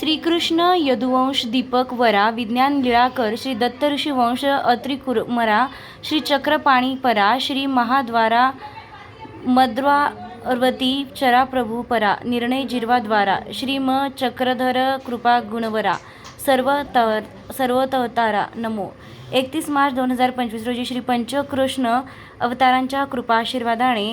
श्रीकृष्ण यदुवंश दीपक वरा विज्ञान लीळाकर श्री दत्त ऋषी वंश अत्रिकुरमरा श्री चक्रपाणी परा श्री महाद्वारा मद्वारवती चरा प्रभू परा निर्णय जिरवाद्वारा श्री म चक्रधर कृपा गुणवरा सर्वतवतारा नमो. 31 मार्च 2025 रोजी श्री पंचकृष्ण अवतारांच्या कृपा आशीर्वादाने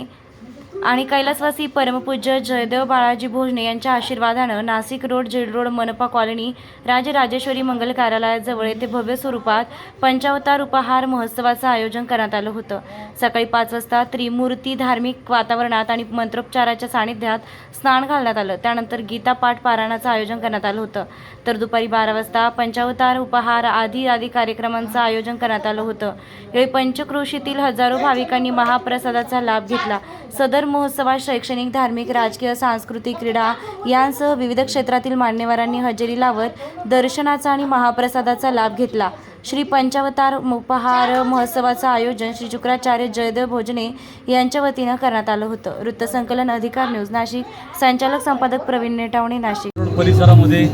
आणि कैलासवासी परमपूज्य जयदेव बाळाजी भोजने यांच्या आशीर्वादानं नाशिक रोड जेल रोड मनपा कॉलनी राजराजेश्वरी मंगल कार्यालयाजवळ येथे भव्य स्वरूपात पंचावतार उपहार महोत्सवाचं आयोजन करण्यात आलं होतं. सकाळी 5 वाजता त्रिमूर्ती धार्मिक वातावरणात आणि मंत्रोपचाराच्या सानिध्यात स्नान घालण्यात आलं. त्यानंतर गीता पाठ पारायणाचं आयोजन करण्यात आलं होतं. तर दुपारी 12 वाजता पंचावतार उपहार आदी कार्यक्रमांचं आयोजन करण्यात आलं होतं. यावेळी पंचक्रोशीतील हजारो भाविकांनी महाप्रसादाचा लाभ घेतला. सदर महोत्सवात शैक्षणिक, धार्मिक, राजकीय, सांस्कृतिक, क्रीडा यांसह विविध क्षेत्रातील मान्यवरांनी हजेरी लावत दर्शनाचा आणि महाप्रसादाचा लाभ घेतला. श्री पंचावतार उपहार महोत्सवाचं आयोजन श्री शुक्राचार्य जयदेव भोजने यांच्या वतीनं करण्यात आलं होतं. वृत्तसंकलन अधिकार न्यूज नाशिक. संचालक संपादक प्रवीण नेटावणे नाशिक. परिसरामध्ये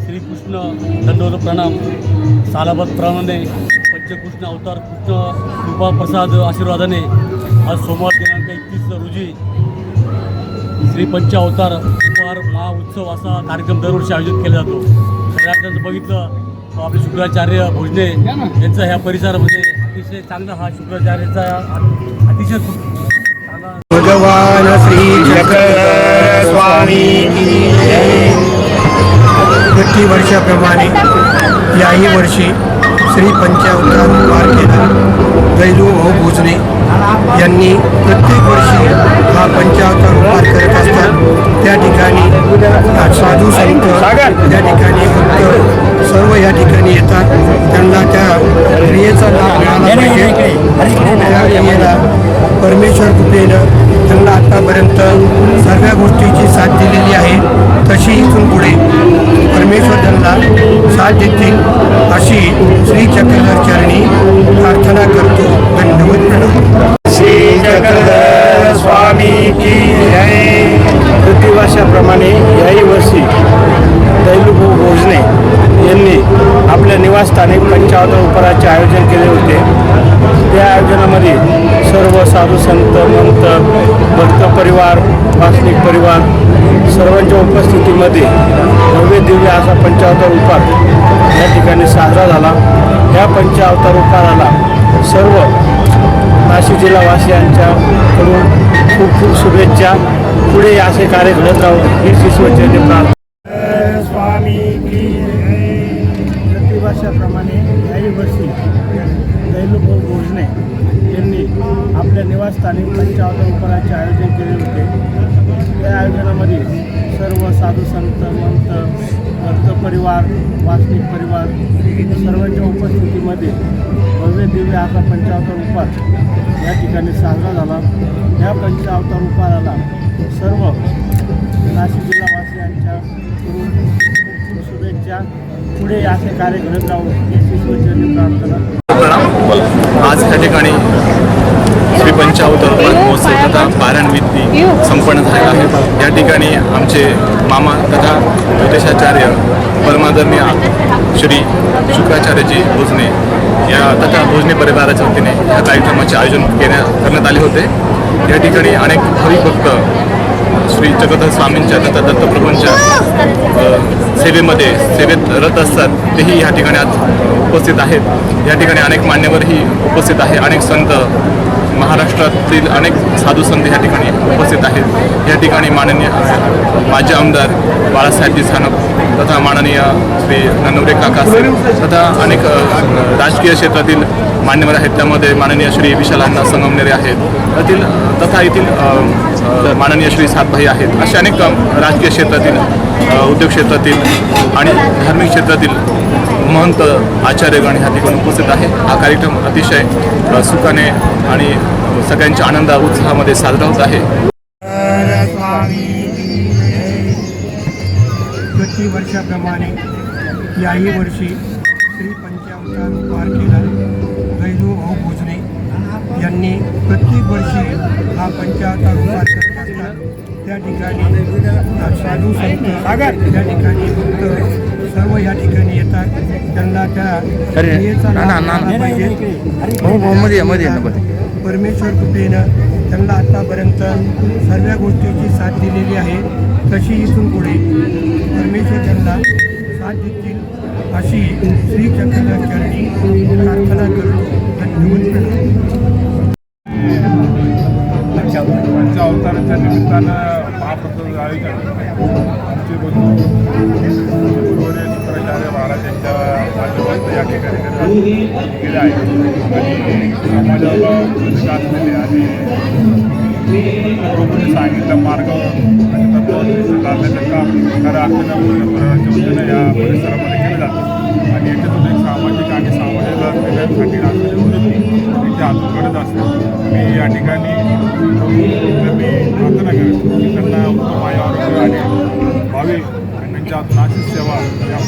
श्रीकृष्ण दंडवत प्रणाम सालाबतप्रमाणे पंचकृष्ण अवतार कृष्ण कृपा प्रसाद आशीर्वादाने आज सोमवार दिनांक 31 रोजी श्री पंचावतार उपहार महाउत्सव असा कार्यक्रम दरवर्षी आयोजित केला जातो. खऱ्या अर्थानं बघितलं आपले शुक्राचार्य भोजने यांचा ह्या परिसरामध्ये अतिशय चांगला हा शुक्राचार्याचा अतिशय भगवान श्री चक्रधर स्वामी की जय. प्रतिवर्षाप्रमाणे याही वर्षी श्री पंचावतार उपहार केला. दैलू भाऊ भोजने यांनी प्रत्येक वर्षी हा पंचावतार उपहार करत असतात. त्या ठिकाणी साधू संत त्या ठिकाणी भक्त सर्व या ठिकाणी येतात. त्यांना त्या क्रियेचा लाभ मिळाला पाहिजे. त्या क्रियेला परमेश्वर कृपेनं त्यांना आतापर्यंत सर्व गोष्टीची साथ दिलेली आहे. तशी इथून पुढे परमेश्वर त्यांना साथ देतील अशी श्री चक्रधर चरणी प्रार्थना करतो. दंडवत प्रणाम. श्री चक्रधर स्वामी की जय. प्रतिवर्षाप्रमाणे याही वर्षी दैलूभाऊ भोजने यांनी आपल्या निवासस्थानी पंचावतार उपहाराचे आयोजन केले होते. त्या आयोजनामध्ये सर्व साधू संत मंत भक्त परिवार वासनिक परिवार सर्वांच्या उपस्थितीमध्ये भव्य दिव्य असा पंचावतार उपहार या ठिकाणी साजरा झाला. या पंचावतार उपहाराला सर्व नाशिक जिल्हावासियांच्याकडून खूप खूप शुभेच्छा. पुढे असे कार्य घडत राहून ही ईश्वरचरणी प्रार्थना. स्वामी की प्रतिवर्षाप्रमाणे याही वर्षी दैलूभाऊ भोजने यांनी आपल्या निवासस्थानी पंचावतार उपहाराचे आयोजन केले होते. या आयोजनामध्ये सर्व साधू संत मंत भक्त परिवार वासनिक परिवार सर्वांच्या उपस्थितीमध्ये भव्य दिव्य असा पंचावतार उपहार या ठिकाणी साजरा झाला. या पंचावतार उपहाराला सर्व नाशिक जिल्हावासियांच्या कडून शुभेच्छा. पुढे असे कार्य घडत राहून ही ईश्वरचरणी प्रार्थना. आज त्या ठिकाणी श्री पंचावतार उपहार महोत्सव तथा पारायण विधी संपन्न झालेला आहे. या ठिकाणी आमचे मामा तथा ज्योतिषाचार्य परमादरणीय श्री शुक्राचार्यजी भोजने तथा भोजने परिवाराच्या वतीने या कार्यक्रमाचे आयोजन करण्यात आले होते. या ठिकाणी अनेक भाविक भक्त श्री चक्रधर स्वामींच्या तथा दत्तप्रभूंच्या सेवेत रत असतात. तेही या ठिकाणी आज उपस्थित आहेत. या ठिकाणी अनेक मान्यवरही उपस्थित आहे. अनेक संत महाराष्ट्रातील अनेक साधू संत या ठिकाणी उपस्थित आहेत. या ठिकाणी माननीय माजी आमदार बाळासाहेबजी सानप तथा माननीय श्री ननवरे काका असेल तथा अनेक राजकीय क्षेत्रातील मान्यवर आहेत. त्यामध्ये माननीय श्री विशालांना संगमनेरे आहेत तथा येथील माननीय श्री सातभाई आहेत. असे अनेक राजकीय क्षेत्रातील उद्योग क्षेत्रातील आणि धार्मिक क्षेत्रातील महंत आचार्यगण ह्या ठिकाणी उपस्थित आहे. हा कार्यक्रम अतिशय सुखाने आणि सगळ्यांच्या आनंद उत्साहामध्ये साजरा होत आहे. प्रतिवर्षाप्रमाणे याही वर्षी श्री पंचावतार उपहार केला. दैलूभाऊ भोजने यांनी प्रत्येक वर्षी हा पंचावतार उपहार करत असतात. त्या ठिकाणी साधू संत त्या ठिकाणी भक्त सर्व या ठिकाणी येतात. त्यांना त्या क्रियेचा लाभ मिळाला पाहिजे. परमेश्वर कृपेनं त्यांना आतापर्यंत सर्व गोष्टीची साथ दिलेली आहे. तशी इथून पुढे परमेश्वर त्यांना साथ देतील अशी श्री चक्रधरचरणी प्रार्थना करतो. धन्यवाद. पंचावताराच्या निमित्तानं महाप्रसाद आयोजन आमचे बंधू गुरुवर्य शुक्राचार्य महाराज यांच्या माध्यमातून या ठिकाणी केलं आहे आणि समाजाला विकास केले आणि प्रभूने सांगितलं मार्गावर आणि तत्वावर चालण्याचं काम खऱ्या अर्थानं वतीनं या परिसरामध्ये केलं जातं आणि याच्यातून एक सामाजिक आणि समाजाला देण्यासाठी राष्ट्रीय त्यांच्या हातून घडत असतं. मी या ठिकाणी मी प्रार्थना करतो की त्यांना उत्तम आरोग्य आणि भावी आणि त्यांच्या हातून अशीच सेवा या